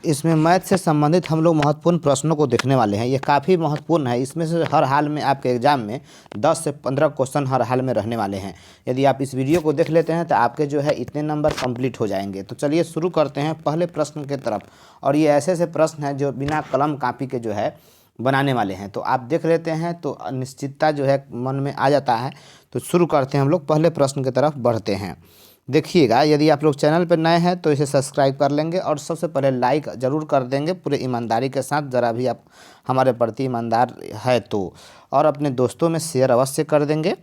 इसमें मैथ से संबंधित हम लोग महत्वपूर्ण प्रश्नों को देखने वाले हैं। ये काफ़ी महत्वपूर्ण है। इसमें से हर हाल में आपके एग्जाम में 10 से 15 क्वेश्चन हर हाल में रहने वाले हैं। यदि आप इस वीडियो को देख लेते हैं तो आपके जो है इतने नंबर कंप्लीट हो जाएंगे। तो चलिए शुरू करते हैं पहले प्रश्न के तरफ। और ये ऐसे ऐसे प्रश्न हैं जो बिना कलम कापी के जो है बनाने वाले हैं। तो आप देख लेते हैं तो निश्चितता जो है मन में आ जाता है। तो शुरू करते हैं, हम लोग पहले प्रश्न की तरफ बढ़ते हैं। देखिएगा, यदि आप लोग चैनल पर नए हैं तो इसे सब्सक्राइब कर लेंगे और सबसे पहले लाइक ज़रूर कर देंगे पूरे ईमानदारी के साथ, ज़रा भी आप हमारे प्रति ईमानदार है तो, और अपने दोस्तों में शेयर अवश्य कर देंगे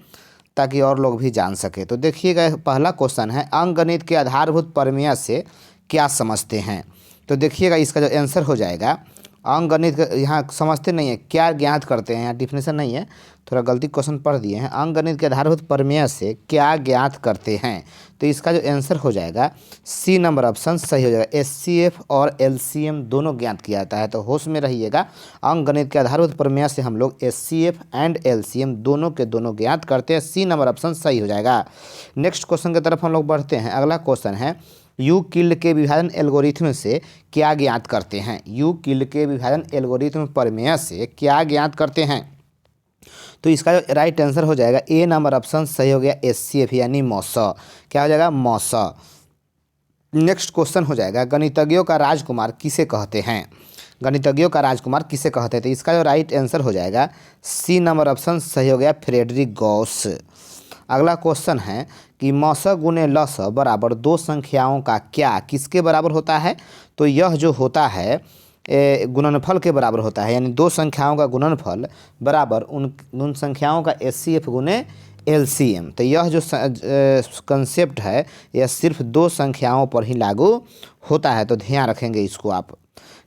ताकि और लोग भी जान सके। तो देखिएगा, पहला क्वेश्चन है, अंकगणित के आधारभूत प्रमेय से क्या समझते हैं। तो देखिएगा इसका जो आंसर हो जाएगा, अंकगणित यहाँ समझते नहीं है, क्या ज्ञात करते हैं, यहाँ डिफिनेशन नहीं है, थोड़ा गलती क्वेश्चन पढ़ दिए हैं। अंकगणित के आधारभूत प्रमेय से क्या ज्ञात करते हैं। तो इसका जो आंसर हो जाएगा सी नंबर ऑप्शन सही हो जाएगा। एचसीएफ और एलसीएम दोनों ज्ञात किया जाता है। तो होश में रहिएगा, अंकगणित के आधारभूत प्रमेय से हम लोग एचसीएफ एंड एलसीएम दोनों के दोनों ज्ञात करते हैं। सी नंबर ऑप्शन सही हो जाएगा। नेक्स्ट क्वेश्चन की तरफ हम लोग बढ़ते हैं। अगला क्वेश्चन है, यूक्लिड के विभाजन एल्गोरिथ्म से क्या ज्ञात करते हैं। यूक्लिड के विभाजन एल्गोरिथ्म प्रमेय से क्या ज्ञात करते हैं। तो इसका जो राइट आंसर हो जाएगा ए नंबर ऑप्शन सही हो गया, एचसीएफ यानी मौसा। क्या हो जाएगा, मौसा। नेक्स्ट क्वेश्चन हो जाएगा, गणितज्ञों का राजकुमार किसे कहते हैं। गणितज्ञों का राजकुमार किसे कहते हैं। तो इसका जो राइट आंसर हो जाएगा सी नंबर ऑप्शन सही हो गया, फ्रेडरिक गॉस। अगला क्वेश्चन है कि मौस गुने लस बराबर दो संख्याओं का क्या किसके बराबर होता है। तो यह जो होता है गुणनफल के बराबर होता है, यानी दो संख्याओं का गुणनफल बराबर उन संख्याओं का एचसीएफ गुने एलसीएम। तो यह जो कंसेप्ट है यह सिर्फ दो संख्याओं पर ही लागू होता है, तो ध्यान रखेंगे इसको आप।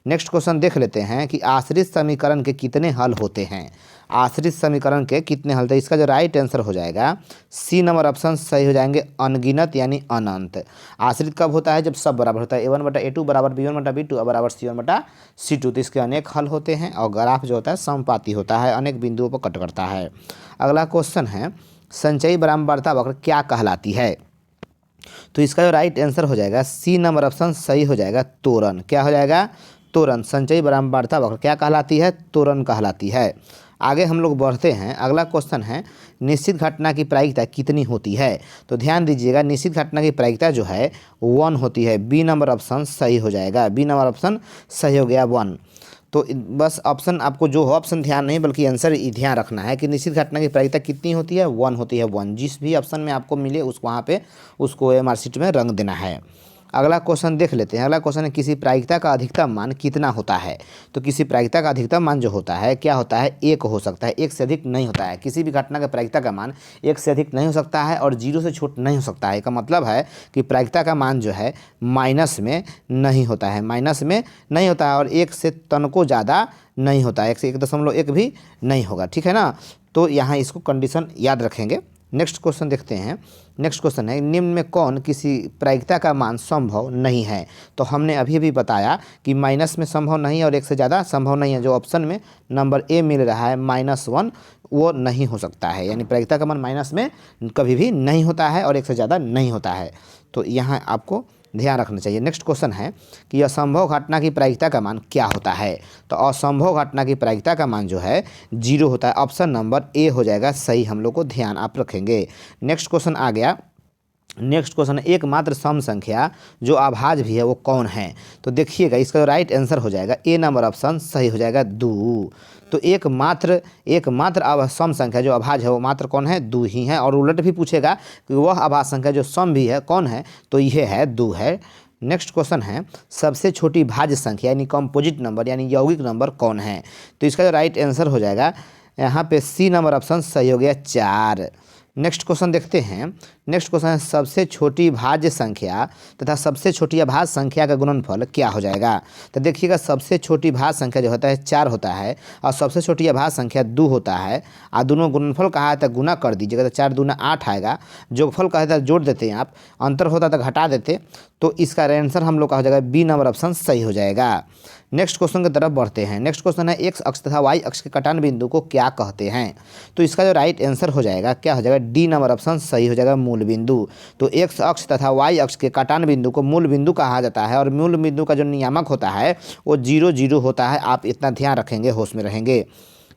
नेक्स्ट क्वेश्चन देख लेते हैं कि आश्रित समीकरण के कितने हल होते हैं। आश्रित समीकरण के कितने हल। तो इसका जो राइट आंसर हो जाएगा सी नंबर ऑप्शन सही हो जाएंगे, अनगिनत यानी अनंत। आश्रित कब होता है, जब सब बराबर होता है। a1/a2 बराबर b1/b2 बराबर c1/c2। तो इसके अनेक हल होते हैं और ग्राफ जो होता है समपाती होता है, अनेक बिंदुओं पर कट करता है। अगला क्वेश्चन है, संचयी बरामवार्ता वक्र क्या कहलाती है। तो इसका जो राइट आंसर हो जाएगा सी नंबर ऑप्शन सही हो जाएगा, त्वरण। क्या हो जाएगा, त्वरण। संचयी बरामवार्ता वक्र क्या कहलाती है, त्वरण कहलाती है। आगे हम लोग बढ़ते हैं। अगला क्वेश्चन है, निश्चित घटना की प्रायिकता कितनी होती है। तो ध्यान दीजिएगा, निश्चित घटना की प्रायिकता जो है 1 होती है। बी नंबर ऑप्शन सही हो जाएगा, बी नंबर ऑप्शन सही हो गया, 1। तो बस ऑप्शन आपको जो हो ऑप्शन ध्यान नहीं बल्कि आंसर ही ध्यान रखना है कि निश्चित घटना की प्रायिकता कितनी होती है, 1 होती है, 1। जिस भी ऑप्शन में आपको मिले वहाँ पे उसको मार्कशीट में रंग देना है। अगला क्वेश्चन देख लेते हैं। अगला क्वेश्चन है, किसी प्रायिकता का अधिकतम मान कितना होता है। तो किसी प्रायिकता का अधिकतम मान जो होता है क्या होता है, 1 हो सकता है, 1 से अधिक नहीं होता है। किसी भी घटना का प्रायिकता का मान 1 से अधिक नहीं हो सकता है और 0 से छोटा नहीं हो सकता है। इसका मतलब है कि प्रायिकता का मान जो है माइनस में नहीं होता है, माइनस में नहीं होता है और 1 से तनको ज़्यादा नहीं होता है, 1 से 1.1 भी नहीं होगा, ठीक है ना। तो यहाँ इसको कंडीशन याद रखेंगे। नेक्स्ट क्वेश्चन देखते हैं। नेक्स्ट क्वेश्चन है, निम्न में कौन किसी प्रायिकता का मान संभव नहीं है। तो हमने अभी भी बताया कि माइनस में संभव नहीं है और 1 से ज़्यादा संभव नहीं है। जो ऑप्शन में नंबर ए मिल रहा है -1, वो नहीं हो सकता है, यानी प्रायिकता का मान माइनस में कभी भी नहीं होता है और 1 से ज़्यादा नहीं होता है। तो यहाँ आपको ध्यान रखना चाहिए। नेक्स्ट क्वेश्चन है कि असंभव घटना की प्रायिकता का मान क्या होता है। तो असंभव घटना की प्रायिकता का मान जो है 0 होता है। ऑप्शन नंबर ए हो जाएगा सही, हम लोग को ध्यान आप रखेंगे। नेक्स्ट क्वेश्चन आ गया। नेक्स्ट क्वेश्चन है, एकमात्र सम संख्या जो अभाज्य भी है वो कौन है। तो देखिएगा इसका जो राइट आंसर हो जाएगा ए नंबर ऑप्शन सही हो जाएगा, 2। तो एकमात्र सम संख्या जो अभाज्य है वो मात्र कौन है, 2 ही है। और उलट भी पूछेगा कि वह अभाज्य संख्या जो सम भी है कौन है, तो यह है 2 है। नेक्स्ट क्वेश्चन है, सबसे छोटी भाज्य संख्या यानी कंपोजिट नंबर यानी यौगिक नंबर कौन है। तो इसका जो राइट आंसर हो जाएगा यहाँ पे सी नंबर ऑप्शन सही हो गया, 4। नेक्स्ट क्वेश्चन देखते हैं। नेक्स्ट क्वेश्चन है, सबसे छोटी भाज्य संख्या तथा सबसे छोटी अभाज्य संख्या का गुणनफल क्या हो जाएगा। तो देखिएगा, सबसे छोटी भाज्य संख्या जो होता है 4 होता है और सबसे छोटी अभाज्य संख्या 2 होता है। और दोनों गुणनफल कहा है तो गुना कर दीजिएगा, तो 4 दूना 8 आएगा। जोगफल कहा था जोड़ देते हैं आप, अंतर होता तो घटा देते। तो इसका आंसर हम लोग का हो जाएगा बी नंबर ऑप्शन सही हो जाएगा। नेक्स्ट क्वेश्चन की तरफ बढ़ते हैं। नेक्स्ट क्वेश्चन है, एक्स अक्ष तथा वाई अक्ष के कटान बिंदु को क्या कहते हैं। तो इसका जो राइट आंसर हो जाएगा क्या हो जाएगा, डी नंबर ऑप्शन सही हो जाएगा, मूल बिंदु। तो एक्स अक्ष तथा वाई अक्ष के काटान बिंदु को मूल बिंदु कहा जाता है और मूल बिंदु का जो नियामक होता है वो 0 0 होता है। आप इतना ध्यान रखेंगे, होश में रहेंगे।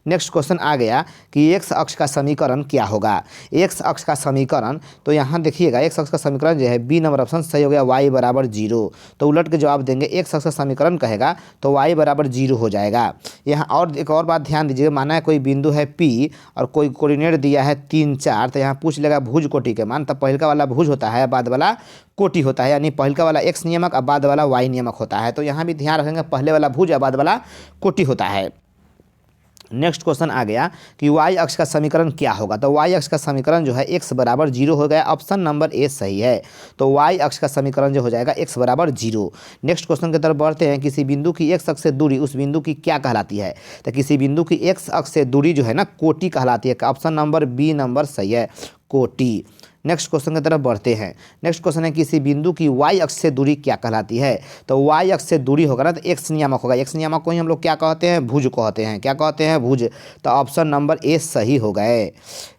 नेक्स्ट क्वेश्चन आ गया कि एक्स अक्ष का समीकरण क्या होगा। एक्स अक्ष का समीकरण, तो यहाँ देखिएगा एक्स अक्ष का समीकरण जो है बी नंबर ऑप्शन सही हो गया, y बराबर 0। तो उलट के जवाब देंगे, एक्स अक्ष का समीकरण कहेगा तो y बराबर 0 हो जाएगा। यहाँ और एक और बात ध्यान दीजिएगा, माना है कोई बिंदु है P और कोई कोऑर्डिनेट दिया है 3 4, तो यहाँ पूछ लेगा भुज कोटि के मान, तब पहलका वाला भुज होता है, बाद वाला कोटि होता है, यानी पहलका वाला x नियमक और बाद वाला y नियमक होता है। तो यहाँ भी ध्यान रखेंगे, पहले वाला भुज या बाद वाला कोटि होता है। नेक्स्ट क्वेश्चन आ गया कि y अक्ष का समीकरण क्या होगा। तो y अक्ष का समीकरण जो है x बराबर 0 हो गया। ऑप्शन नंबर ए सही है। तो y अक्ष का समीकरण जो हो जाएगा x बराबर 0। नेक्स्ट क्वेश्चन की तरफ बढ़ते हैं। किसी बिंदु की x अक्ष से दूरी उस बिंदु की क्या कहलाती है। तो किसी बिंदु की x अक्ष से दूरी जो है ना कोटि कहलाती है। ऑप्शन नंबर बी नंबर सही है, कोटि। नेक्स्ट क्वेश्चन की तरफ बढ़ते हैं। नेक्स्ट क्वेश्चन है किसी बिंदु की y अक्ष से दूरी क्या कहलाती है। तो y अक्ष से दूरी होगा ना तो x नियामक होगा। x नियामक को ही हम लोग क्या कहते हैं, भुज कहते हैं। क्या कहते हैं, भुज। तो ऑप्शन नंबर ए सही हो गए।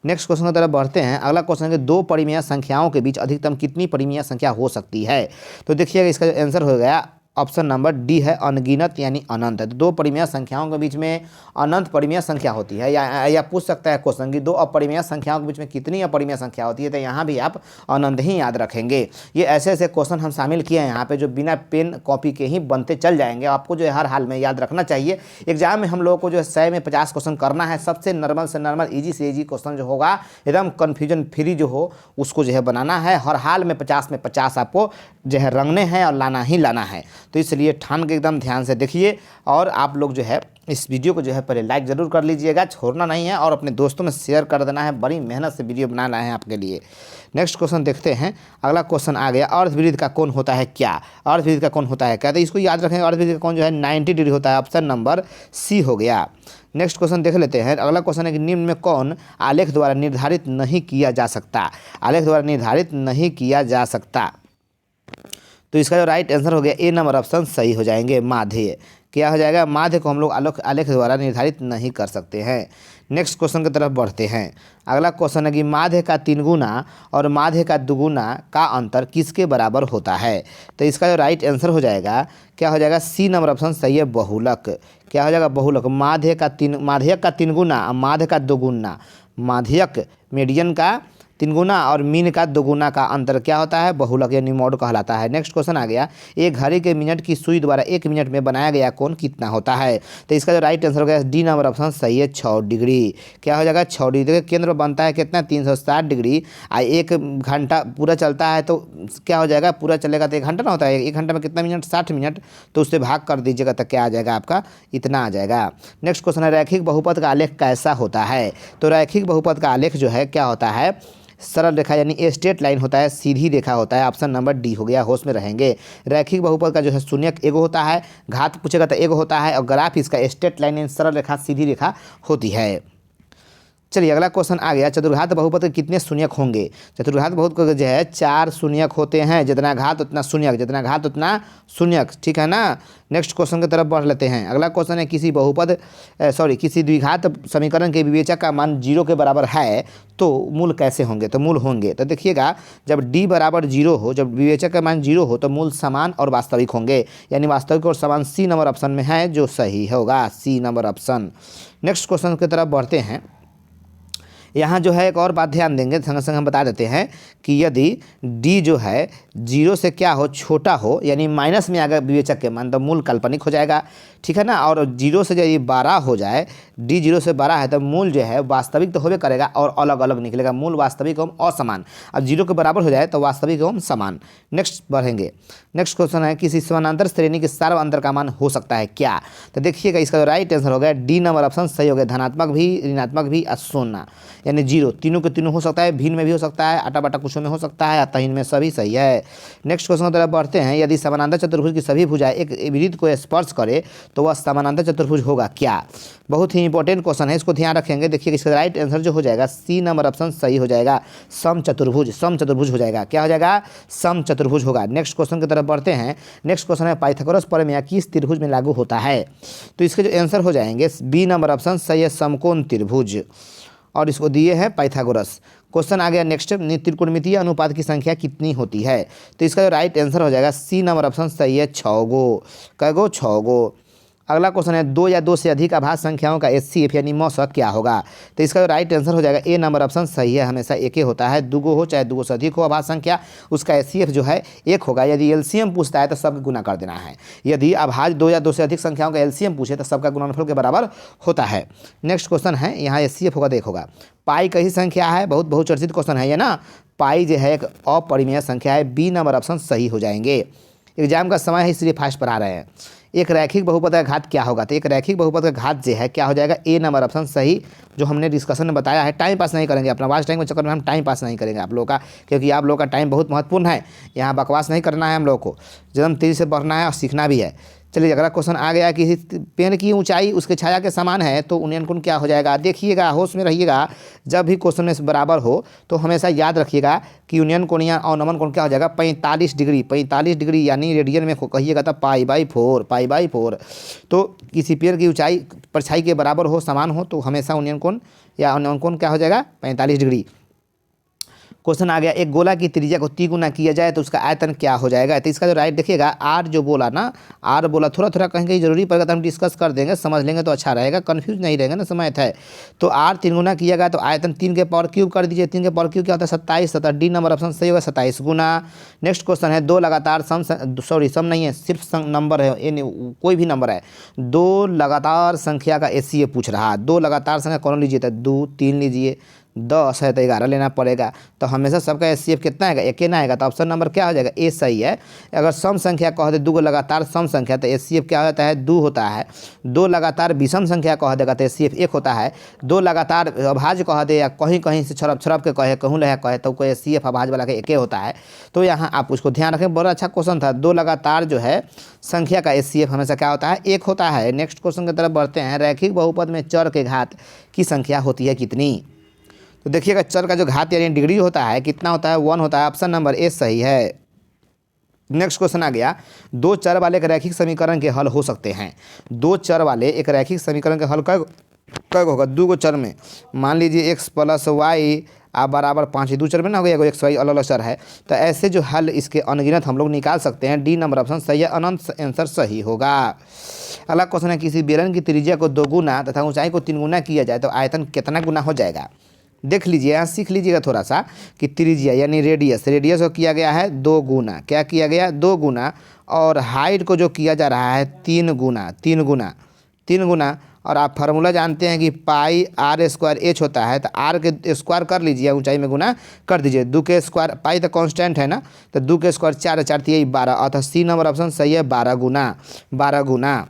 नेक्स्ट क्वेश्चन की तरफ बढ़ते हैं। अगला क्वेश्चन है कि दो परिमेय संख्याओं के बीच अधिकतम कितनी परिमेय संख्या हो सकती है। तो देखिएगा इसका आंसर हो गया ऑप्शन नंबर डी है, अनगिनत यानी अनंत है। तो दो परिमेय संख्याओं के बीच में अनंत परिमेय संख्या होती है। या पूछ सकता है क्वेश्चन कि दो अपरिमेय संख्याओं के बीच में कितनी अपरिमेय संख्या होती है। तो यहाँ भी आप अनंत ही याद रखेंगे। ये ऐसे ऐसे क्वेश्चन हम शामिल किए हैं यहाँ पे जो बिना पेन कॉपी के ही बनते चल जाएंगे। आपको जो है हर हाल में याद रखना चाहिए। एग्जाम में हम लोगों को जो है 100 में 50 क्वेश्चन करना है। सबसे नॉर्मल से नॉर्मल, ईजी से ईजी क्वेश्चन जो होगा, एकदम कन्फ्यूजन फ्री जो हो, उसको जो है बनाना है। हर हाल में 50 में 50 आपको जो है रंगने हैं और लाना ही लाना है। तो इसलिए ठान के एकदम ध्यान से देखिए। और आप लोग जो है इस वीडियो को जो है पहले लाइक ज़रूर कर लीजिएगा, छोड़ना नहीं है, और अपने दोस्तों में शेयर कर देना है। बड़ी मेहनत से वीडियो बनाना है आपके लिए। नेक्स्ट क्वेश्चन देखते हैं। अगला क्वेश्चन आ गया, अर्धवृत्त का कोण होता है क्या। अर्धवृत्त का कोण होता है क्या, तो इसको याद रखेंगे। अर्धवृत्त का कोण जो है 90 डिग्री होता है। ऑप्शन नंबर सी हो गया। नेक्स्ट क्वेश्चन देख लेते हैं। अगला क्वेश्चन है कि निम्न में कौन आलेख द्वारा निर्धारित नहीं किया जा सकता। आलेख द्वारा निर्धारित नहीं किया जा सकता। तो इसका जो राइट आंसर हो गया ए नंबर ऑप्शन सही हो जाएंगे, माध्य। क्या हो जाएगा, माध्य को हम लोग आलेख द्वारा निर्धारित नहीं कर सकते हैं। नेक्स्ट क्वेश्चन की तरफ बढ़ते हैं। अगला क्वेश्चन है कि माध्य का 3 गुना और माध्य का 2 गुना का अंतर किसके बराबर होता है। तो इसका जो राइट आंसर हो जाएगा, क्या हो जाएगा, सी नंबर ऑप्शन सही है, बहुलक। क्या हो जाएगा, बहुलक। माध्यक का 3 गुना और माध्य का 2 गुना। माध्यक मीडियन का 3 गुना और मीन का 2 गुना का अंतर क्या होता है, बहुलक यानी मोड कहलाता है। नेक्स्ट क्वेश्चन आ गया, एक घड़ी के मिनट की सुई द्वारा 1 मिनट में बनाया गया कोण कितना होता है। तो इसका जो राइट आंसर हो गया डी नंबर ऑप्शन सही है, 6 डिग्री। क्या हो जाएगा, 6 डिग्री। देखिए केंद्र बनता है कितना, 360 डिग्री। 1 घंटा पूरा चलता है तो क्या हो जाएगा, पूरा चलेगा तो 1 घंटा ना होता है। 1 घंटा में कितना मिनट, 60 मिनट। तो उससे भाग कर दीजिएगा तो क्या आ जाएगा आपका, इतना आ जाएगा। नेक्स्ट क्वेश्चन है, रैखिक बहुपद का आलेख कैसा होता है। तो रैखिक बहुपद का आलेख जो है क्या होता है, सरल रेखा यानी स्ट्रेट लाइन होता है, सीधी रेखा होता है। ऑप्शन नंबर डी हो गया, होश में रहेंगे। रैखिक बहुपद का जो है शून्यक एगो होता है, घात पूछेगा तो एगो होता है, और ग्राफ इसका स्ट्रेट लाइन यानी सरल रेखा सीधी रेखा होती है। चलिए अगला क्वेश्चन आ गया, चतुर्घात बहुपद के कितने शून्यक होंगे। चतुर्घात बहुपद जो है 4 शून्यक होते हैं। जितना घात उतना शून्यक, जितना घात उतना शून्यक, ठीक है ना। नेक्स्ट क्वेश्चन की तरफ बढ़ लेते हैं। अगला क्वेश्चन है, किसी द्विघात समीकरण के विवेचक का मान 0 के बराबर है तो मूल कैसे होंगे। तो मूल होंगे, तो देखिएगा जब d बराबर 0 हो, जब विवेचक का मान 0 हो तो मूल समान और वास्तविक होंगे, यानी वास्तविक और समान सी नंबर ऑप्शन में है जो सही होगा, C number option. Next question की तरफ बढ़ते हैं। यहाँ जो है एक और बात ध्यान देंगे, संग संग हम बता देते हैं कि यदि d जो है 0 से क्या हो, छोटा हो, यानी माइनस में आएगा विवेचक के मान, तो मूल काल्पनिक हो जाएगा, ठीक है ना। और 0 से जब ये 12 हो जाए, d 0 से 12 है तो मूल जो है वास्तविक तो होबे करेगा और अलग अलग निकलेगा, मूल वास्तविक एवं असमान। अब 0 के बराबर हो जाए तो वास्तविक एवं समान। नेक्स्ट बढ़ेंगे। नेक्स्ट क्वेश्चन है, किसी समानांतर श्रेणी के सार्व अंतर का मान हो सकता है क्या। तो देखिएगा इसका राइट आंसर हो गया डी नंबर ऑप्शन सही हो गया, धनात्मक भी, ऋणात्मक भी और शून्य यानी 0। तीनों के तीनों हो सकता है, भिन्न में भी हो सकता है, आटा बाटा कुछ में हो सकता है, अतः इनमें सभी सही है। नेक्स्ट क्वेश्चन की तरफ बढ़ते हैं। यदि समानांतर चतुर्भुज की सभी भुजाएं एक वृत्त को स्पर्श करे तो वह समानांतर चतुर्भुज होगा क्या। बहुत ही इंपॉर्टेंट क्वेश्चन है, इसको ध्यान रखेंगे। देखिए इसका राइट आंसर जो हो जाएगा सी नंबर ऑप्शन सही हो जाएगा, सम चतुर्भुज। सम चतुर्भुज हो जाएगा, क्या हो जाएगा, सम चतुर्भुज होगा। नेक्स्ट क्वेश्चन की तरफ बढ़ते हैं। नेक्स्ट क्वेश्चन है, पाइथागोरस प्रमेय किस त्रिभुज में लागू होता है। तो इसके जो आंसर हो जाएंगे बी नंबर ऑप्शन सही है, समकोण त्रिभुज। और इसको दिए हैं पाइथागोरस। क्वेश्चन आ गया नेक्स्ट, त्रिकोणमितीय अनुपात की संख्या कितनी होती है? तो इसका जो राइट आंसर हो जाएगा सी नंबर ऑप्शन सही है, 6 गो। कै गो? 6 गो। अगला क्वेश्चन है, दो या दो से अधिक आभाज्य संख्याओं का एचसीएफ यानी मौसक क्या होगा? तो इसका जो राइट आंसर हो जाएगा ए नंबर ऑप्शन सही है, हमेशा एक ही होता है। दुगो हो चाहे दुगो से अधिक हो आभाज्य संख्या, उसका एचसीएफ जो है एक होगा। यदि एलसीएम पूछता है तो सबका गुना कर देना है। यदि अभाज्य दो या दो से अधिक संख्याओं का एलसीएम पूछे तो सबका गुणनफल के बराबर होता है। नेक्स्ट क्वेश्चन है, यहाँ एचसीएफ होगा, देखोगा पाई कई संख्या है, बहुत बहुचर्चित क्वेश्चन है ये ना। पाई जो है एक अपरिमेय संख्या है, बी नंबर ऑप्शन सही हो जाएंगे। एग्जाम का समय है इसलिए फास्ट पढ़ा रहे हैं। एक रैखिक बहुपद का घात क्या होगा? तो एक रैखिक बहुपद का घात जो है क्या हो जाएगा? ए नंबर ऑप्शन सही, जो हमने डिस्कशन में बताया है। टाइम पास नहीं करेंगे, अपना वाच टाइम के चक्कर में हम टाइम पास नहीं करेंगे आप लोगों का, क्योंकि आप लोगों का टाइम बहुत महत्वपूर्ण है। यहाँ बकवास नहीं करना है हम लोग को, जन्म तेजी से बढ़ना है और सीखना भी है। चलिए अगला क्वेश्चन आ गया कि पेड़ की ऊंचाई उसके छाया के समान है तो उन्नयन कोण क्या हो जाएगा? देखिएगा, होश में रहिएगा, जब भी क्वेश्चन में बराबर हो तो हमेशा याद रखिएगा कि उन्नयन कोण या अवनमन कोण क्या हो जाएगा? 45 डिग्री। 45 डिग्री यानी रेडियन में कहिएगा तो पाई/4। तो किसी पेड़ की ऊंचाई परछाई के बराबर हो, समान हो, तो हमेशा उन्नयन कोण या अवनमन कोण क्या हो जाएगा? 45 डिग्री। क्वेश्चन आ गया, एक गोला की त्रिज्या को 3 गुना किया जाए तो उसका आयतन क्या हो जाएगा? तो इसका जो राइट देखिएगा, आर जो बोला ना, आर बोला, थोड़ा थोड़ा कहीं कहीं जरूरी पड़ेगा तो हम डिस्कस कर देंगे, समझ लेंगे तो अच्छा रहेगा, कंफ्यूज नहीं रहेगा ना, समय है। तो आर 3 गुना किया गया तो आयतन 3 के पावर क्यूब कर दीजिए। 3 के पावर क्यूब क्या होता है? 27। तो डी नंबर ऑप्शन सही होगा, 27 गुना। नेक्स्ट क्वेश्चन है, दो लगातार सम नहीं है, सिर्फ नंबर है, कोई भी नंबर है, दो लगातार संख्या का एचसीए पूछ रहा है। दो लगातार संख्या कौन लीजिए? तो 2, 3 लीजिए, 10 है तो 11 लेना पड़ेगा। तो हमेशा सबका एचसीएफ कितना आएगा? एक ना आएगा, तो ऑप्शन नंबर क्या हो जाएगा? ए सही है। अगर सम संख्या कह दे, दो लगातार सम संख्या, तो एचसीएफ क्या होता है? 2 होता है। दो लगातार विषम संख्या कह देगा तो एचसीएफ 1 होता है। दो लगातार अभाज्य कह दे या कहीं कहीं से छरप छरप के कहे, कहूँ लह कहे, तो कोई एचसीएफ अभाज्य वाला के 1 होता है। तो यहाँ आप उसको ध्यान रखें, बड़ा अच्छा क्वेश्चन था। दो लगातार जो है संख्या का एचसीएफ हमेशा क्या होता है? 1 होता है। नेक्स्ट क्वेश्चन की तरफ बढ़ते हैं, रैखिक बहुपद में चर के घात की संख्या होती है कितनी? तो देखिएगा, चर का जो घात यानी डिग्री होता है कितना होता है? 1 होता है। ऑप्शन नंबर ए सही है। नेक्स्ट क्वेश्चन आ गया, दो चर वाले एक रैखिक समीकरण के हल हो सकते हैं। दो चर वाले एक रैखिक समीकरण के हल कब होगा? 2 चर में, मान लीजिए x + y आप बराबर 5, 2 चर में ना हो गया, x y अलग अलग चर है। तो ऐसे जो हल इसके अनगिनत हम लोग निकाल सकते हैं। डी नंबर ऑप्शन सही है, अनंत आंसर सही होगा। अगला क्वेश्चन है, किसी बेलन की त्रिज्या को 2 गुना तथा ऊंचाई को 3 गुना किया जाए तो आयतन कितना गुना हो जाएगा? देख लीजिए, यहाँ सीख लीजिएगा थोड़ा सा कि त्रिज्या यानी रेडियस को किया गया है 2 गुना। क्या किया गया? 2 गुना। और हाइट को जो किया जा रहा है 3 गुना। और आप फार्मूला जानते हैं कि πr² होता है, तो r के स्क्वायर कर लीजिए, ऊंचाई में गुना कर दीजिए। 2 के स्क्वायर, पाई तो कांस्टेंट है ना, तो 2 के स्क्वायर 4, 4 3 12, अतः सी नंबर ऑप्शन सही है, 12 गुना।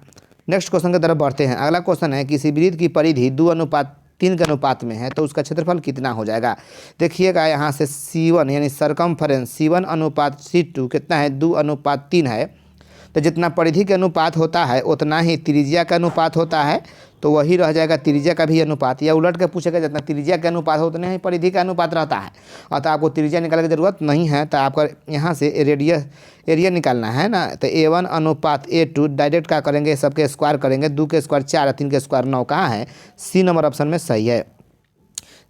नेक्स्ट क्वेश्चन की तरफ बढ़ते हैं। अगला क्वेश्चन है, किसी वृत्त की परिधि 2:3 के अनुपात में है तो उसका क्षेत्रफल कितना हो जाएगा? देखिएगा, यहाँ से C1 यानी सरकमफ्रेंस C1:C2 कितना है? 2:3 है। तो जितना परिधि के अनुपात होता है उतना ही त्रिज्या का अनुपात होता है, तो वही रह जाएगा त्रिज्या का भी अनुपात। या उलट के पूछेगा, जितना त्रिज्या का अनुपात हो उतने ही परिधि का अनुपात रहता है। अतः आपको त्रिज्या निकालने की जरूरत नहीं है, तो आपका यहाँ से एरिया निकालना है ना। तो A1:A2 डायरेक्ट क्या करेंगे? सबके स्क्वायर करेंगे। 2 के स्क्वायर 4, 3 के स्क्वायर 9, कहाँ है? सी नंबर ऑप्शन में सही है।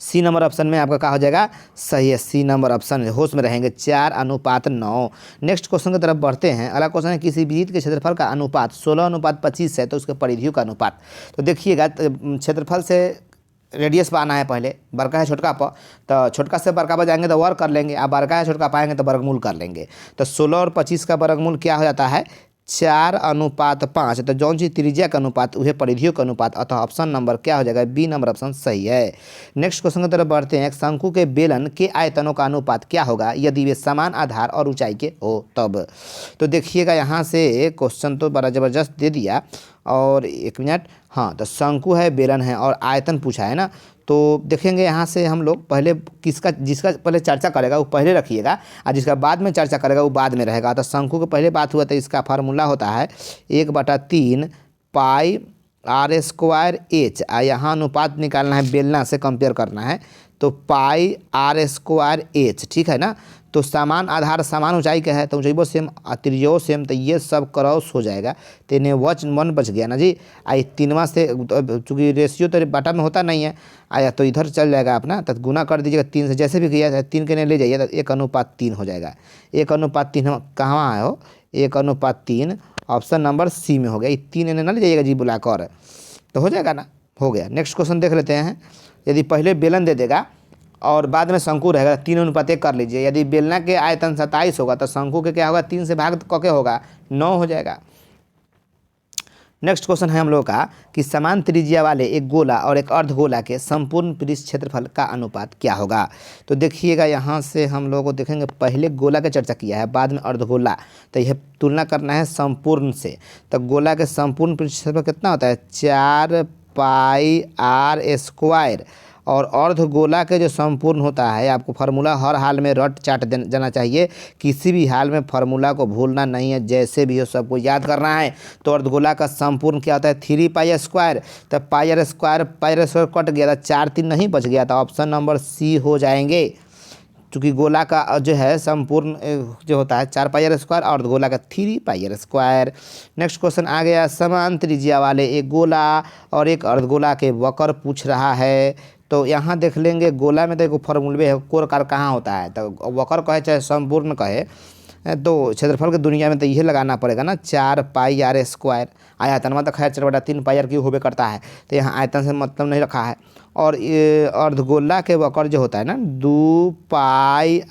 सी नंबर ऑप्शन में आपका कहा हो जाएगा सही है, सी नंबर ऑप्शन, होश में रहेंगे, 4:9। नेक्स्ट क्वेश्चन की तरफ बढ़ते हैं। अगला क्वेश्चन है, किसी वृत्त के क्षेत्रफल का अनुपात 16:25 है तो उसके परिधियों का अनुपात। तो देखिएगा, क्षेत्रफल से रेडियस पर आना है, पहले बड़का है छोटका पर, तो छोटका से बड़का पर जाएंगे तो वर्ग कर लेंगे, आप बड़का है छोटका पाएंगे तो वर्गमूल कर लेंगे। तो 16 और 25 का वर्गमूल क्या हो जाता है? 4:5। तो जौन चीज त्रिज्या का अनुपात वह परिधियों का अनुपात, अतः ऑप्शन नंबर क्या हो जाएगा? बी नंबर ऑप्शन सही है। नेक्स्ट क्वेश्चन की तरफ बढ़ते हैं। एक शंकु के बेलन के आयतनों का अनुपात क्या होगा यदि वे समान आधार और ऊंचाई के हो तब? तो देखिएगा, यहाँ से क्वेश्चन तो बड़ा ज़बरदस्त दे दिया। और 1 मिनट, हाँ, तो शंकु है, बेलन है और आयतन पूछा है ना। तो देखेंगे यहाँ से हम लोग पहले जिसका पहले चर्चा करेगा वो पहले रखिएगा, और जिसका बाद में चर्चा करेगा वो बाद में रहेगा। तो शंकु के पहले बात हुआ तो इसका फार्मूला होता है 1/3 πr²h। यहाँ अनुपात निकालना है, बेलना से कंपेयर करना है, तो πr²h, ठीक है ना। तो समान आधार समान ऊंचाई का है तो ऊंचाइबो सेम त्रिज्याओ सेम, तो ये सब क्रॉस हो जाएगा तो इन्हें वन बच गया ना जी। आई तीनवा से चूँकि रेशियो तो बाटा में होता नहीं है आया, तो इधर चल जाएगा अपना, तो गुना कर दीजिएगा 3 से, जैसे भी किया 3 के ने ले जाइए तो 1:3 हो जाएगा। 1:3 कहाँ है हो, 1:3 ऑप्शन नंबर सी में हो गया। ये 3 इन्हें ना ले जाइएगा जी बुलाकर, तो हो जाएगा ना, हो गया। नेक्स्ट क्वेश्चन देख लेते हैं। यदि पहले बेलन दे देगा और बाद में शंकु रहेगा, 3:1 कर लीजिए। यदि बेलना के आयतन 27 होगा तो शंकु के क्या होगा, 3 से भाग करके होगा 9 हो जाएगा। नेक्स्ट क्वेश्चन है हम लोग का कि समान त्रिज्या वाले एक गोला और एक अर्धगोला के संपूर्ण पृष्ठ क्षेत्रफल का अनुपात क्या होगा। तो देखिएगा यहाँ से हम लोग को देखेंगे, पहले गोला का चर्चा किया है, बाद में अर्धगोला, तो यह तुलना करना है संपूर्ण से। तो गोला के संपूर्ण पृष्ठ क्षेत्रफल कितना होता है, 4πr²। और अर्धगोला के जो संपूर्ण होता है, आपको फार्मूला हर हाल में रट चाट जाना चाहिए, किसी भी हाल में फार्मूला को भूलना नहीं है, जैसे भी हो सबको याद करना है। तो अर्धगोला का संपूर्ण क्या होता है, 3πr²। तो πr² कट गया था, 4 3 नहीं बच गया था, ऑप्शन नंबर सी हो जाएंगे। चूँकि गोला का जो है संपूर्ण जो होता है 4πr² और अर्धगोला का 3πr²। नेक्स्ट क्वेश्चन आ गया, समान त्रिज्या वाले एक गोला और एक अर्धगोला के वक्र पूछ रहा है। तो यहाँ देख लेंगे, गोला में तो एक फॉर्मूले है, कोरकार कहाँ होता है, तो वक्र कहे चाहे संपूर्ण कहे, तो क्षेत्रफल के दुनिया में तो यही लगाना पड़ेगा ना, 4πr²। आयतन में तो खैर 4/3πr³ होबे करता है, तो यहाँ आयतन से मतलब नहीं रखा है। और अर्धगोला के वक्र जो होता है ना, 2πr²,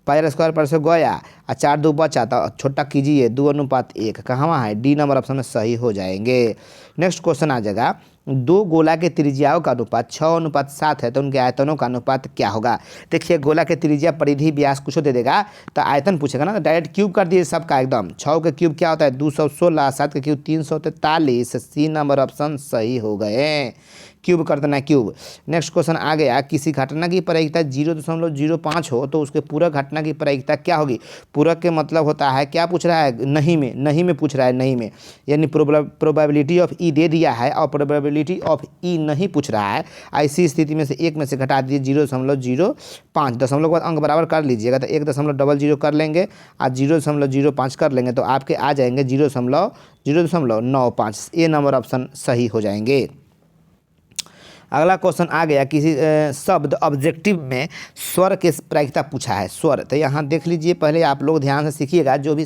πr² पर से गया और 4 2 बचा, तो छोटा कीजिए 2:1, कहाँ है, डी नंबर ऑप्शन में सही हो जाएंगे। नेक्स्ट क्वेश्चन आ जाएगा, दो गोला के त्रिज्याओं का अनुपात 6:7 है, तो उनके आयतनों का अनुपात क्या होगा। देखिए गोला के त्रिज्या परिधि व्यास कुछ दे देगा तो आयतन पूछेगा ना, तो डायरेक्ट क्यूब कर दिए सबका एकदम। 6 के क्यूब क्या होता है, 216, 7 के क्यूब 343, सी नंबर ऑप्शन सही हो गए। क्यूब कर देना क्यूब। नेक्स्ट क्वेश्चन आ गया, किसी घटना की प्रायिकता 0.05 हो तो उसके पूरक घटना की प्रायिकता क्या होगी। पूरक के मतलब होता है, क्या पूछ रहा है, नहीं में पूछ रहा है, नहीं में, यानी प्रोबेबिलिटी ऑफ ई दे दिया है और प्रोबेबिलिटी ऑफ ई नहीं पूछ रहा है। ऐसी स्थिति में से एक में से घटा दीजिए 0.05, दशमलव के बाद अंक बराबर कर लीजिएगा, तो 1.00 कर लेंगे और 0.05 कर लेंगे, तो आपके आ जाएंगे 0.95। ए नंबर ऑप्शन सही हो जाएंगे। अगला क्वेश्चन आ गया, किसी शब्द ऑब्जेक्टिव में स्वर के प्रायिकता पूछा है, स्वर। तो यहाँ देख लीजिए, पहले आप लोग ध्यान से सीखिएगा, जो भी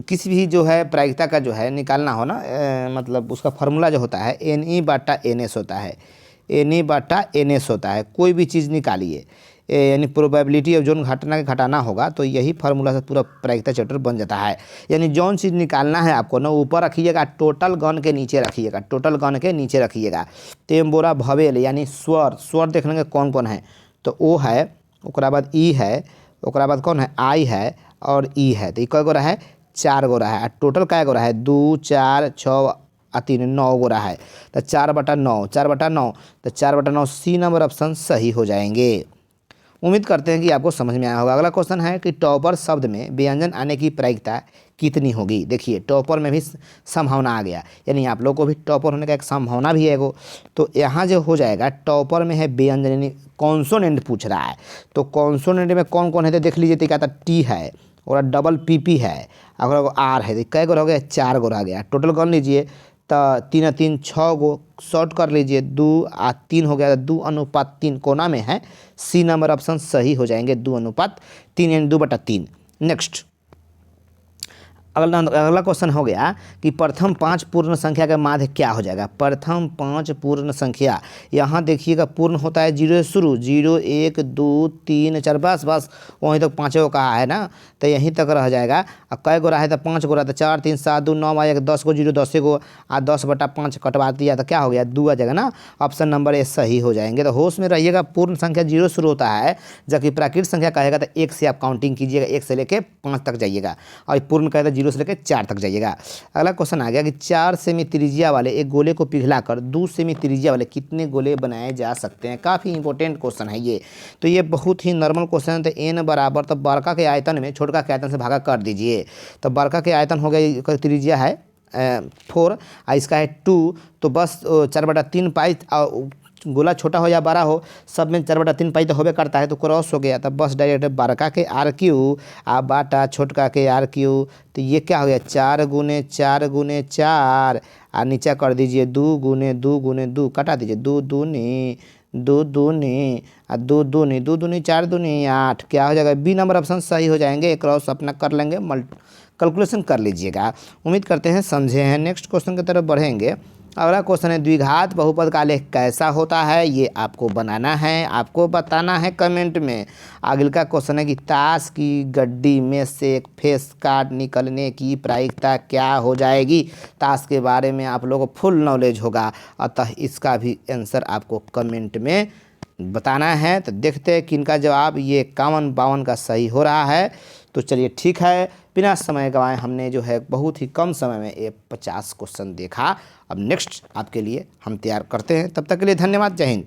किसी भी जो है प्रायिकता का जो है निकालना हो ना, मतलब उसका फार्मूला जो होता है NE/NS होता है, NE/NS होता है। कोई भी चीज़ निकालिए, यानी प्रोबेबिलिटी ऑफ जोन घटना के घटाना होगा, तो यही फार्मूला से पूरा प्रायिकता चैप्टर बन जाता है। यानी जौन चीज़ निकालना है आपको ना, ऊपर रखिएगा, टोटल गण के नीचे रखिएगा, टोटल गण के नीचे रखिएगा। तेम बोरा भवेल यानी स्वर, स्वर देख लेंगे कौन कौन है, तो ओ है, ओकरा बाद ई है, ओकरा बाद कौन है, आई है और ई है। तो कै गोरा है, 4 गोरा है। टोटल कै गोरा है, 2 4 6 3 9 गोरा है। तो 4/9, 4/9, तो 4/9 सी नंबर ऑप्शन सही हो जाएंगे। उम्मीद करते हैं कि आपको समझ में आया होगा। अगला क्वेश्चन है कि टॉपर शब्द में व्यंजन आने की प्रायिकता कितनी होगी। देखिए टॉपर में भी संभावना आ गया, यानी आप लोग को भी टॉपर होने का एक संभावना भी है एगो। तो यहाँ जो हो जाएगा, टॉपर में है व्यंजन, यानी कॉन्सोनेंट पूछ रहा है। तो कॉन्सोनेंट में कौन कौन है, तो देख लीजिए, तो क्या था, टी है और डबल PP है और आर है। कै गो हो गया, 4 गो रह गया। टोटल कर लीजिए, तो 3 3 6 गो, शॉर्ट कर लीजिए, 2 और 3 हो गया, 2:3 कोना में है। सी नंबर ऑप्शन सही हो जाएंगे, 2:3 यानी 2/3। नेक्स्ट अगला क्वेश्चन हो गया कि प्रथम 5 पूर्ण संख्या का माध्य क्या हो जाएगा। प्रथम 5 पूर्ण संख्या, यहाँ देखिएगा पूर्ण होता है 0 से शुरू, 0 1 2 3 4, बस वहीं तक 5 कहा है ना, तो यहीं तक रह जाएगा। और कै गो रहा है, तो 5 गो रहा, तो 4 3 7 2 9 1 10 गो 0 10 गो और 10/5 कटवा दिया, तो क्या हो गया, 2 आ जाएगा ना। ऑप्शन नंबर ए सही हो जाएंगे। तो होश में रहिएगा, पूर्ण संख्या 0 शुरू होता है, जबकि प्राकृत संख्या कहेगा तो 1 से आप काउंटिंग कीजिएगा, 1 से लेके 5 तक जाइएगा, और पूर्ण कहेगा 0 से लेकर 4 तक जाइएगा। अगला क्वेश्चन आ गया कि 4 सेमी त्रिज्या वाले एक गोले को पिघलाकर 2 सेमी त्रिज्या वाले कितने गोले बनाए जा सकते हैं। काफ़ी इंपॉर्टेंट क्वेश्चन है ये। तो ये बहुत ही नॉर्मल क्वेश्चन है। तो n बराबर, तो बड़का के आयतन में छोटका के आयतन से भागा कर दीजिए। तो बड़का के आयतन हो गया, त्रिज्या है 4 और इसका है 2, तो बस 4/3 पाई गोला छोटा हो या बड़ा हो, सब में 4/3 पाई तो होबे करता है, तो क्रॉस हो गया, तब बस डायरेक्ट बड़का के आर क्यू आ बाटा छोटका के आर क्यू। तो ये क्या हो गया 4 गुने 4 गुने 4 और नीचे कर दीजिए 2 गुने 2 गुने 2, कटा दीजिए 2 दूनी 2 दूनी और 2 दूनी 2 दूनी 4 दूनी 8। क्या हो जाएगा, बी नंबर ऑप्शन सही हो जाएंगे। क्रॉस अपना कर लेंगे, कैलकुलेशन कर लीजिएगा। उम्मीद करते हैं समझे हैं। नेक्स्ट क्वेश्चन की तरफ बढ़ेंगे। अगला क्वेश्चन है द्विघात बहुपद का आलेख कैसा होता है, ये आपको बनाना है, आपको बताना है कमेंट में। अगले का क्वेश्चन है कि ताश की गड्डी में से एक फेस कार्ड निकलने की प्रायिकता क्या हो जाएगी। ताश के बारे में आप लोगों को फुल नॉलेज होगा, अतः इसका भी आंसर आपको कमेंट में बताना है। तो देखते हैं किनका जवाब ये 51-52 का सही हो रहा है। तो चलिए ठीक है, बिना समय गंवाए हमने जो है बहुत ही कम समय में ये 50 क्वेश्चन देखा। अब नेक्स्ट आपके लिए हम तैयार करते हैं। तब तक के लिए धन्यवाद। जय हिंद।